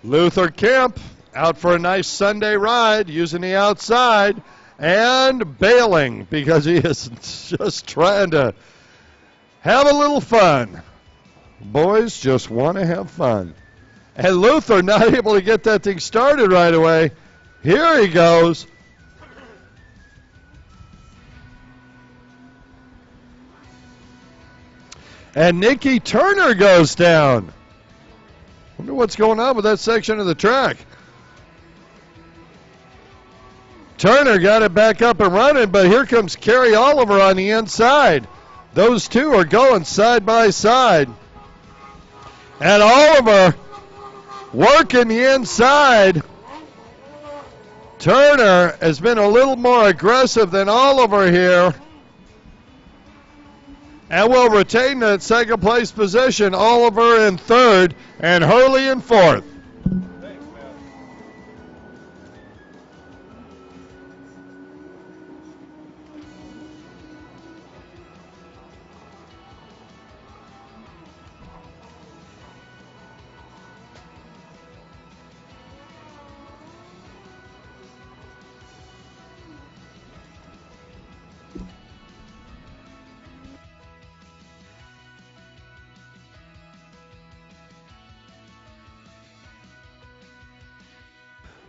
Luther Kemp out for a nice Sunday ride using the outside and bailing because he is just trying to have a little fun. Boys just want to have fun. And Luther not able to get that thing started right away. Here he goes. And Nikki Turner goes down. Wonder what's going on with that section of the track. Turner got it back up and running, but here comes Carrie Oliver on the inside. Those two are going side by side. And Oliver working the inside. Turner has been a little more aggressive than Oliver here. And will retain that second place position. Oliver in third and Hurley in fourth.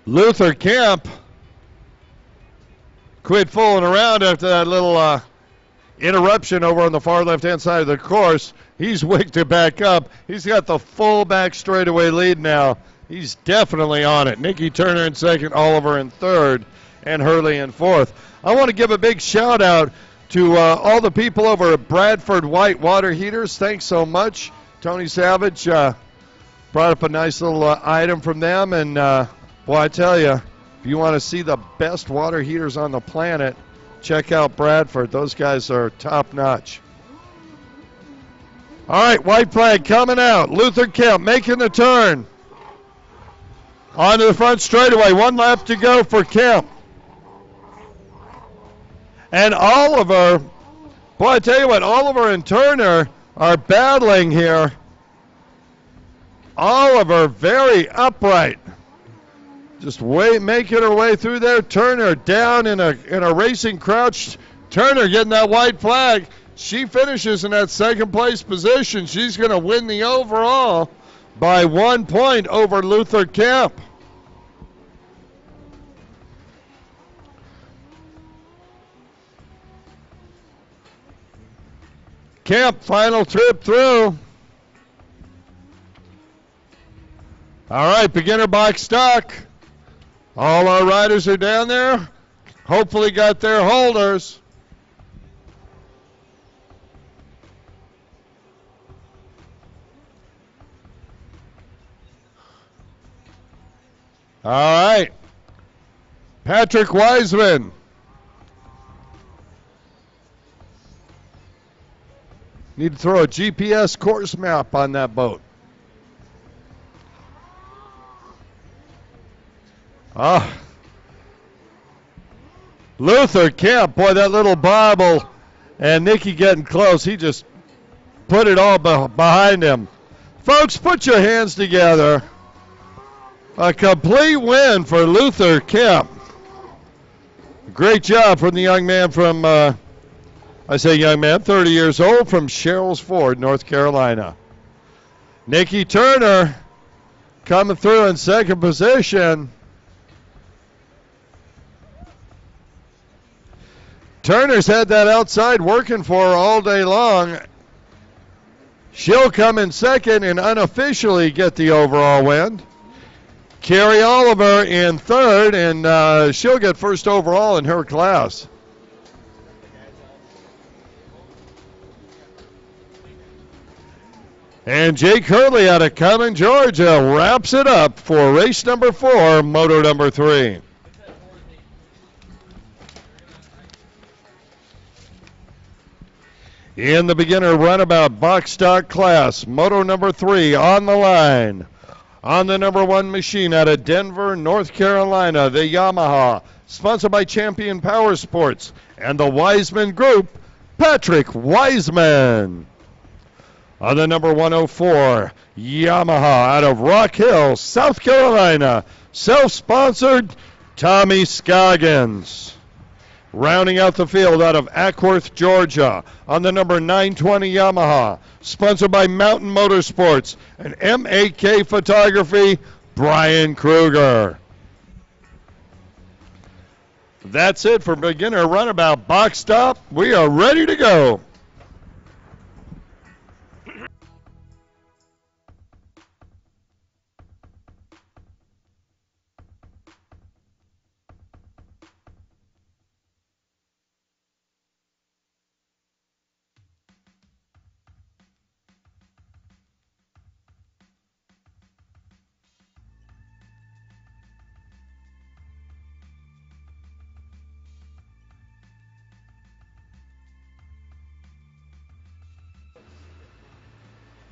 Luther Kemp quit fooling around after that little interruption over on the far left-hand side of the course. He's wicked it back up. He's got the full back straightaway lead now. He's definitely on it. Nikki Turner in second, Oliver in third, and Hurley in fourth. I want to give a big shout-out to all the people over at Bradford White Water Heaters. Thanks so much. Tony Savage brought up a nice little item from them, and boy, I tell you, if you want to see the best water heaters on the planet, check out Bradford. Those guys are top-notch. All right, white flag coming out. Luther Kemp making the turn. Onto the front straightaway. 1 lap to go for Kemp. And Oliver, boy, I tell you what, Oliver and Turner are battling here. Oliver very upright. Just making her way through there. Turner down in a racing crouch. Turner getting that white flag. She finishes in that second place position. She's going to win the overall by 1 point over Luther Kemp. Kemp, final trip through. All right, beginner box stock. All our riders are down there. Hopefully got their holders. All right. Patrick Wiseman. Need to throw a GPS course map on that boat. Luther Kemp, boy, that little bobble, and Nikki getting close. He just put it all behind him. Folks, put your hands together. A complete win for Luther Kemp. Great job from the young man from, I say young man, 30 years old, from Sherrills Ford, North Carolina. Nikki Turner coming through in second position. Turner's had that outside working for her all day long. She'll come in second and unofficially get the overall win. Carrie Oliver in third, and she'll get first overall in her class. And Jake Hurley out of Cumming, Georgia, wraps it up for race number 4, moto number 3. In the beginner runabout box stock class, moto number 3 on the line. On the number 1 machine out of Denver, North Carolina, the Yamaha, sponsored by Champion Power Sports and the Wiseman Group, Patrick Wiseman. On the number 104, Yamaha out of Rock Hill, South Carolina, self-sponsored Tommy Scoggins. Rounding out the field out of Ackworth, Georgia, on the number 920 Yamaha, sponsored by Mountain Motorsports and MAK Photography, Brian Kruger. That's it for beginner runabout box stop. We are ready to go.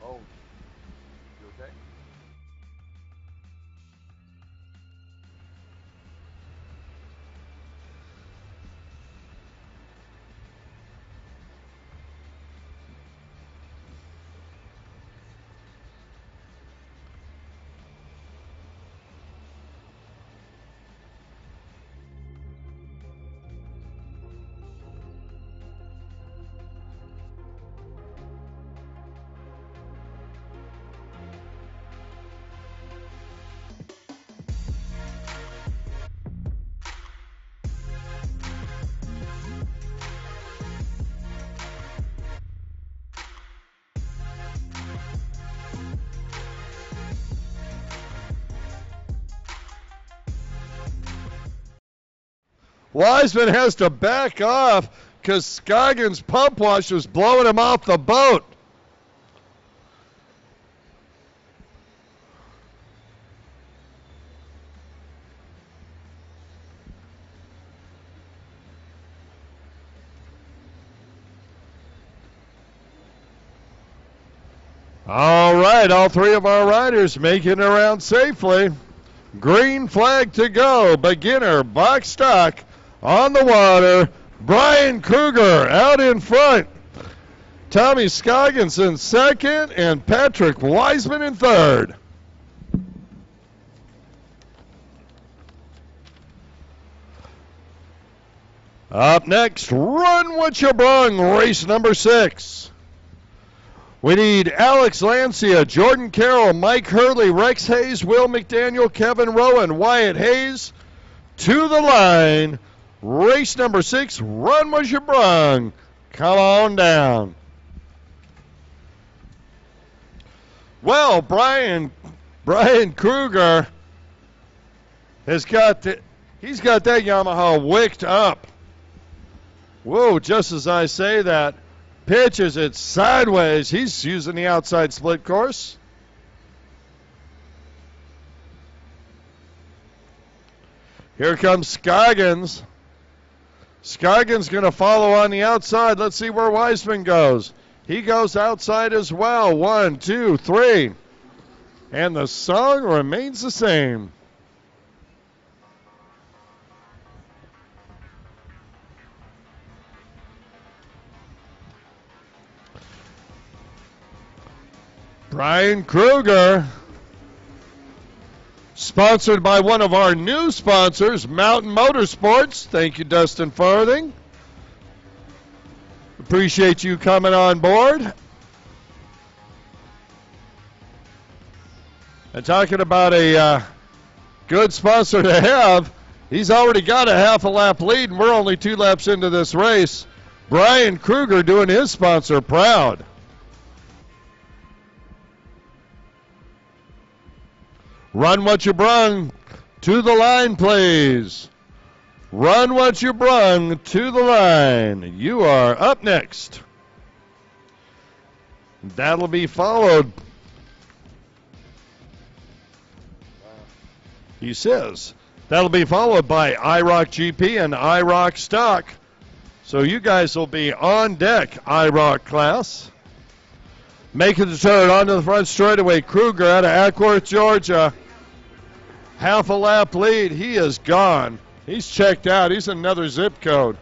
Oh, you okay? Wiseman has to back off because Scoggins' pump wash was blowing him off the boat. All right, all three of our riders making it around safely. Green flag to go. Beginner, box stock, on the water. Brian Kruger out in front. Tommy Scoggins in second, and Patrick Wiseman in third. Up next, Run What You Brung, race number 6. We need Alex Lancia, Jordan Carroll, Mike Hurley, Rex Hayes, Will McDaniel, Kevin Rowan, Wyatt Hayes to the line. Race number 6, Run What You Brung. Come on down. Well, Brian Kruger has he's got that Yamaha wicked up. Whoa, just as I say that, pitches it sideways. He's using the outside split course. Here comes Scoggins. Scoggins going to follow on the outside. Let's see where Wiseman goes. He goes outside as well. 1, 2, 3. And the song remains the same. Brian Kruger, sponsored by one of our new sponsors, Mountain Motorsports. Thank you, Dustin Farthing. Appreciate you coming on board. And talking about a good sponsor to have, he's already got a half a lap lead, and we're only 2 laps into this race. Brian Kruger doing his sponsor proud. Run what you brung. To the line, please. Run what you brung. To the line. You are up next. That'll be followed. He says that'll be followed by IROC GP and IROC Stock. So you guys will be on deck, IROC class. Making the turn onto the front straightaway. Kruger out of Ackworth, Georgia. Half a lap lead. He is gone. He's checked out. He's another zip code.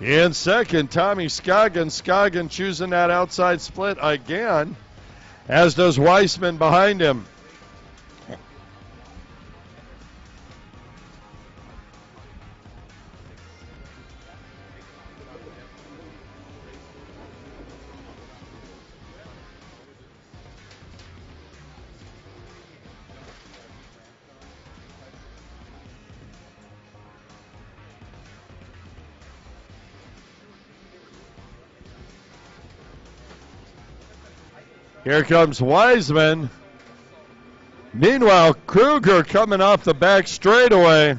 In second, Tommy Scoggin. Scoggin choosing that outside split again, as does Weissman behind him. Here comes Wiseman. Meanwhile, Kruger coming off the back straightaway.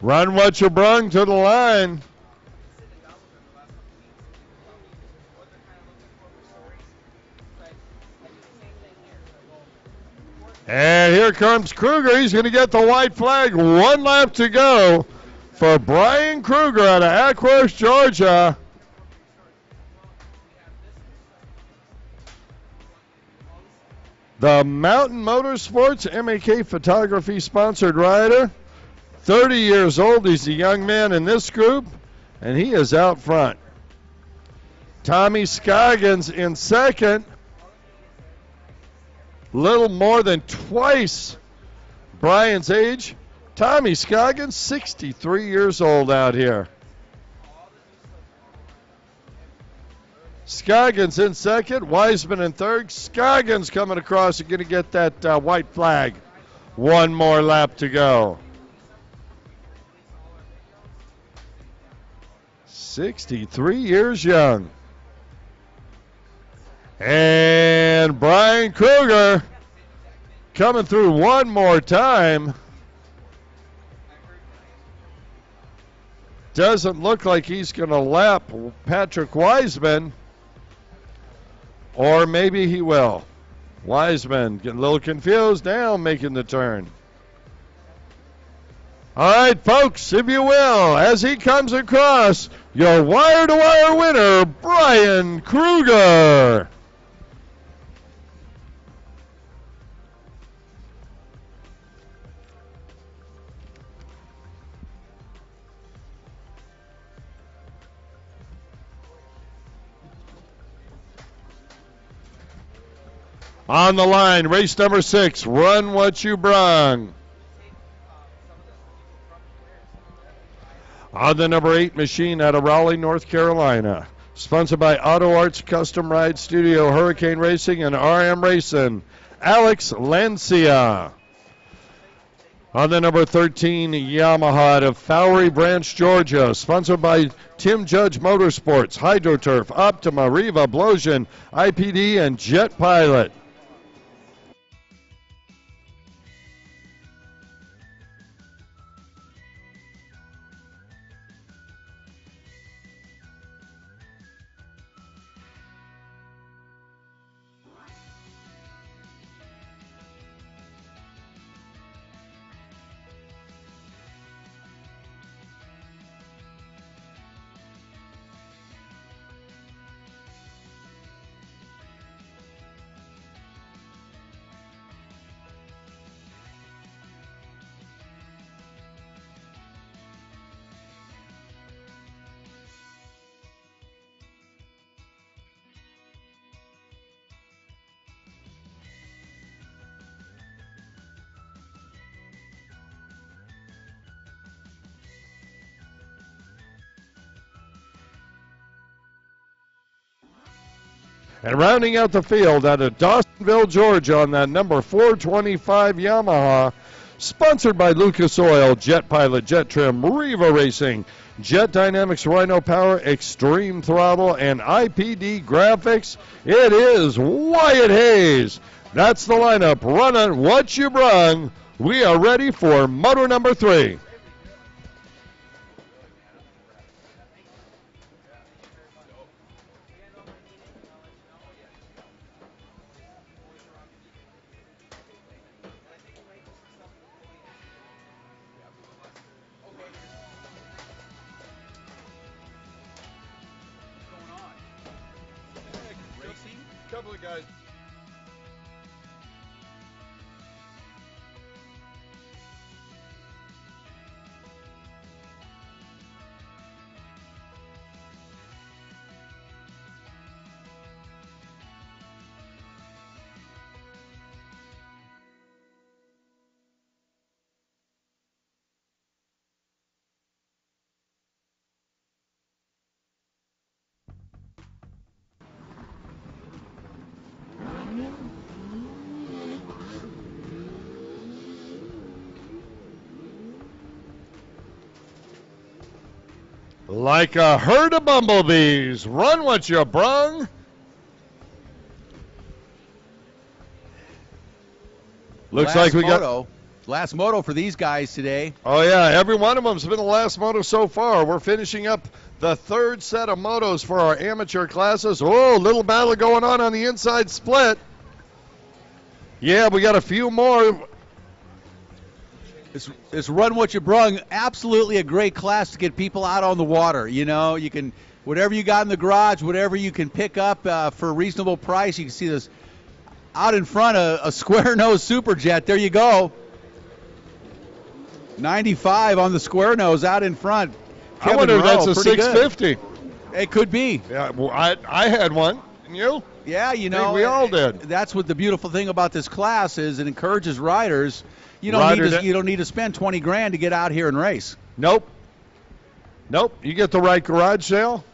Run what you brung to the line. And here comes Kruger. He's going to get the white flag. 1 lap to go for Brian Kruger out of Ackworth, Georgia. The Mountain Motorsports MAK Photography sponsored rider. 30 years old. He's a young man in this group, and he is out front. Tommy Scoggins in second. Little more than twice Brian's age. Tommy Scoggins, 63 years old out here. Scoggins in second, Wiseman in third. Scoggins coming across and going to get that white flag. 1 more lap to go. 63 years young. And Brian Kruger coming through one more time. Doesn't look like he's going to lap Patrick Wiseman. Or maybe he will. Wiseman getting a little confused now, making the turn. All right, folks, if you will, as he comes across, your wire-to-wire winner, Brian Kruger. On the line, race number 6, Run What You Brung. On the number 8 machine out of Raleigh, North Carolina. Sponsored by Auto Arts Custom Ride Studio, Hurricane Racing, and RM Racing, Alex Lancia. On the number 13 Yamaha out of Fowey Branch, Georgia. Sponsored by Tim Judge Motorsports, Hydroturf, Optima, Riva, Blosian, IPD, and Jet Pilot. And rounding out the field out of Dawsonville, Georgia on that number 425 Yamaha, Sponsored by Lucas Oil, Jet Pilot, Jet Trim, Riva Racing, Jet Dynamics, Rhino Power, Extreme Throttle, and IPD Graphics. It is Wyatt Hayes. That's the lineup. Running what you brung. We are ready for moto number 3. Couple of guys. Like a herd of bumblebees, run what you brung. Looks like we got last moto for these guys today. Oh yeah, every one of them's been the last moto so far. We're finishing up the third set of motos for our amateur classes. Oh, little battle going on the inside split. Yeah, we got a few more. It's run what you brung. Absolutely a great class to get people out on the water. You know, you can, whatever you got in the garage, whatever you can pick up for a reasonable price. You can see this out in front, a square nose Superjet. There you go. 95 on the square nose out in front. I wonder if that's a 650. It could be. Yeah, well, I had one. And you? Yeah, you know. We all did. That's what the beautiful thing about this class is. It encourages riders. You don't need to spend 20 grand to get out here and race. Nope. You get the right garage sale.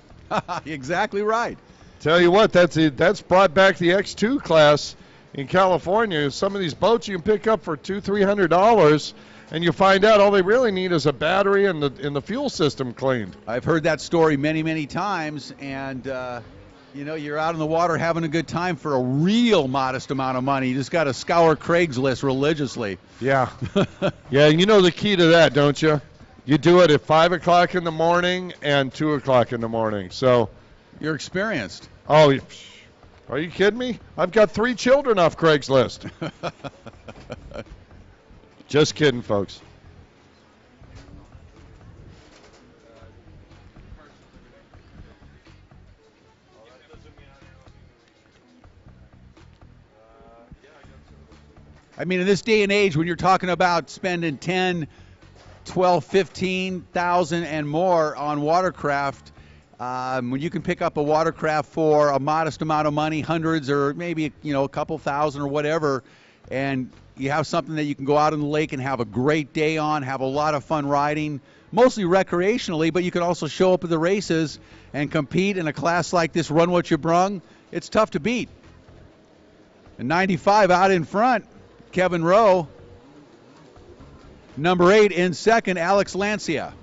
Exactly right. Tell you what, that's brought back the X2 class in California. Some of these boats you can pick up for $200-300, and you find out all they really need is a battery and the fuel system cleaned. I've heard that story many, many times, and you know, you're out in the water having a good time for a real modest amount of money. You just got to scour Craigslist religiously. Yeah. Yeah, and you know the key to that, don't you? You do it at 5 o'clock in the morning and 2 o'clock in the morning. So you're experienced. Oh, are you kidding me? I've got 3 children off Craigslist. Just kidding, folks. I mean, in this day and age, when you're talking about spending 10, 12, 15,000 and more on watercraft, when you can pick up a watercraft for a modest amount of money, hundreds or maybe a couple thousand or whatever, and you have something that you can go out on the lake and have a great day on, have a lot of fun riding, mostly recreationally, but you can also show up at the races and compete in a class like this, run what you brung. It's tough to beat. And 95 out in front. Kevin Rowe. Number 8 in second, Alex Lancia.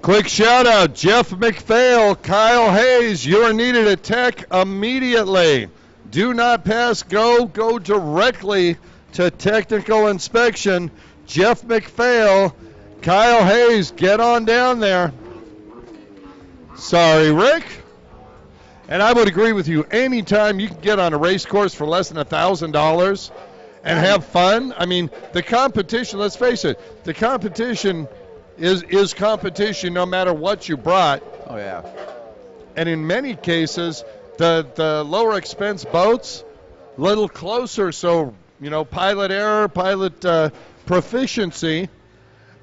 Quick shout out, Jeff McPhail, Kyle Hayes, you're needed at Tech immediately. Do not pass go. Go directly to technical inspection. Jeff McPhail, Kyle Hayes, get on down there. Sorry, Rick. And I would agree with you. Anytime you can get on a race course for less than $1,000 and have fun. I mean, the competition, let's face it, the competition is competition no matter what you brought. Oh, yeah. And in many cases, the lower expense boats, a little closer, so, pilot error, pilot proficiency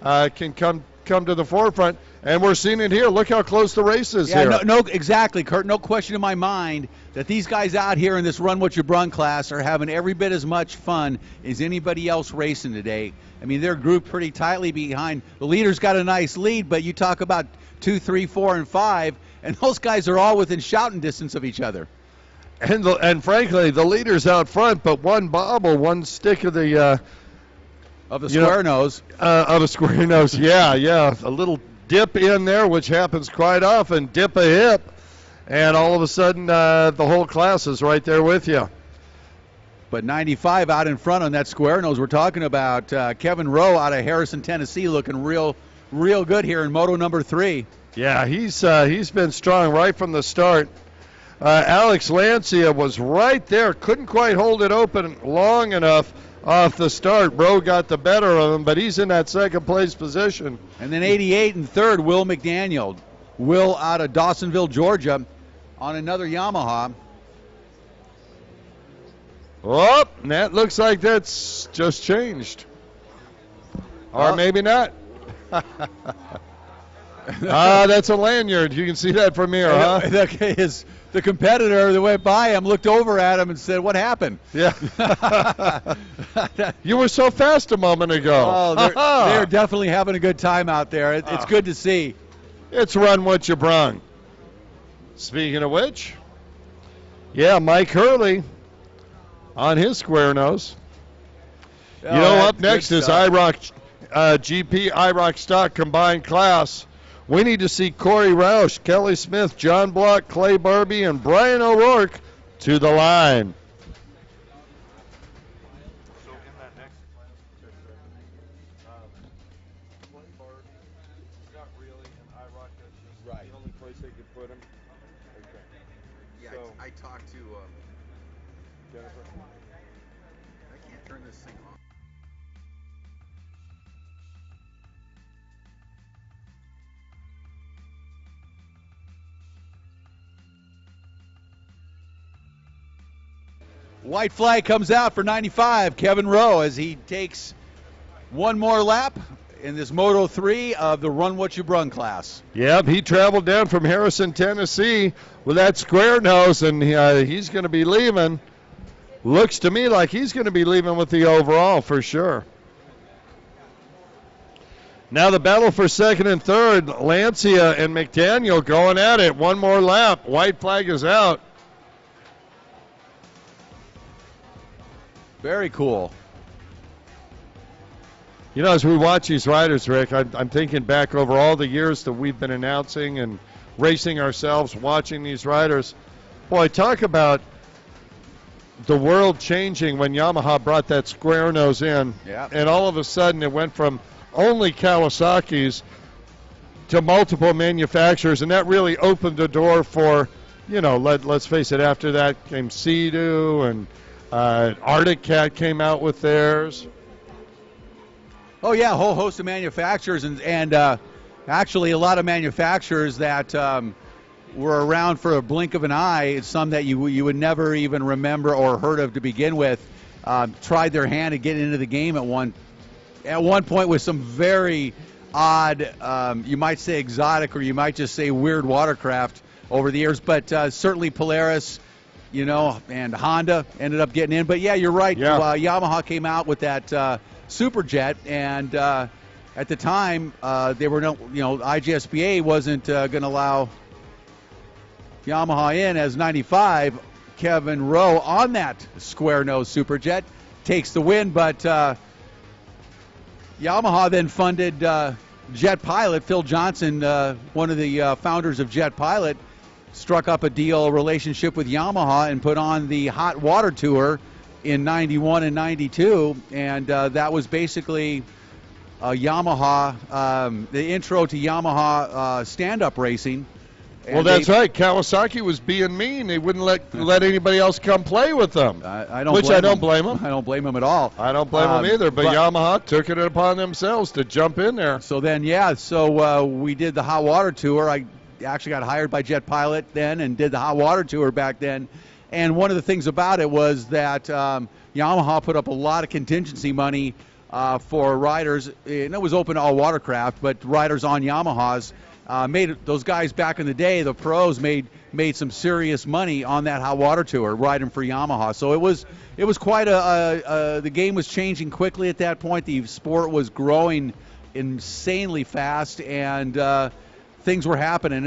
can come to the forefront. And we're seeing it here. Look how close the race is here. No, exactly, Kurt. No question in my mind that these guys out here in this Run What You Brung class are having every bit as much fun as anybody else racing today. I mean, they're grouped pretty tightly behind. The leader's got a nice lead, but you talk about 2, 3, 4, and 5, and those guys are all within shouting distance of each other. And frankly, the leader's out front, but one bobble, one stick of the Of the square nose. Of a square nose, yeah. A little dip in there, which happens quite often. Dip a hip, and all of a sudden the whole class is right there with you. But 95 out in front on that square nose we're talking about. Kevin Rowe out of Harrison, Tennessee, looking real good here in Moto number 3. Yeah, he's been strong right from the start. Alex Lancia was right there, couldn't quite hold it open long enough off the start. Rowe got the better of him, but he's in that second place position. And then 88 and third, Will McDaniel. Will out of Dawsonville, Georgia, on another Yamaha. Oh, and that looks like that's just changed. Or maybe not. That's a lanyard. You can see that from here, huh? The competitor that went by him looked over at him and said, "What happened?" Yeah. You were so fast a moment ago. Oh, they're definitely having a good time out there. It's good to see. It's run what you brung. Speaking of which, yeah, Mike Hurley on his square nose. Up next is IROC GP IROC stock combined class. We need to see Corey Roush, Kelly Smith, John Block, Clay Barbie, and Brian O'Rourke to the line. So in that next class, Clay Barbie, he's not really an IROC. That's just the only place they could put him. Okay. Yeah, So, I talked to Jennifer. I can't turn this thing off. White flag comes out for 95, Kevin Rowe, as he takes one more lap in this Moto 3 of the Run What You Brung class. Yep, he traveled down from Harrison, Tennessee with that square nose, and he's going to be leaving. Looks to me like he's going to be leaving with the overall for sure. Now the battle for second and third, Lancia and McDaniel going at it. One more lap. White flag is out. Very cool. As we watch these riders, Rick, I'm thinking back over all the years that we've been announcing and racing ourselves, watching these riders. Boy, talk about the world changing when Yamaha brought that square nose in. Yeah. And all of a sudden it went from only Kawasaki's to multiple manufacturers, and that really opened the door for, let's face it, after that came Sea-Doo, and Arctic Cat came out with theirs. Oh, yeah, a whole host of manufacturers, and actually a lot of manufacturers that were around for a blink of an eye, some that you would never even remember or heard of to begin with, tried their hand at getting into the game at one point with some very odd, you might say exotic, or you might just say weird watercraft over the years, but certainly Polaris, and Honda ended up getting in. But yeah, you're right. Yeah. Yamaha came out with that Superjet, and at the time they were IGSBA wasn't going to allow Yamaha in as 95. Kevin Rowe on that square nose Superjet takes the win, but Yamaha then funded Jet Pilot. Phil Johnson, one of the founders of Jet Pilot, struck up a relationship with Yamaha and put on the Hot Water Tour in 91 and 92, and that was basically Yamaha, the intro to Yamaha stand-up racing. Well, that's right. Kawasaki was being mean. They wouldn't let anybody else come play with them. I don't blame them. I don't blame them at all. I don't blame them either, but Yamaha took it upon themselves to jump in there. So then, we did the Hot Water Tour. I actually got hired by Jet Pilot then and did the Hot Water Tour back then. And one of the things about it was that Yamaha put up a lot of contingency money for riders, and it was open to all watercraft, but riders on Yamahas made those guys back in the day, the pros made some serious money on that Hot Water Tour riding for Yamaha. So it was quite the game was changing quickly at that point. The sport was growing insanely fast, and things were happening.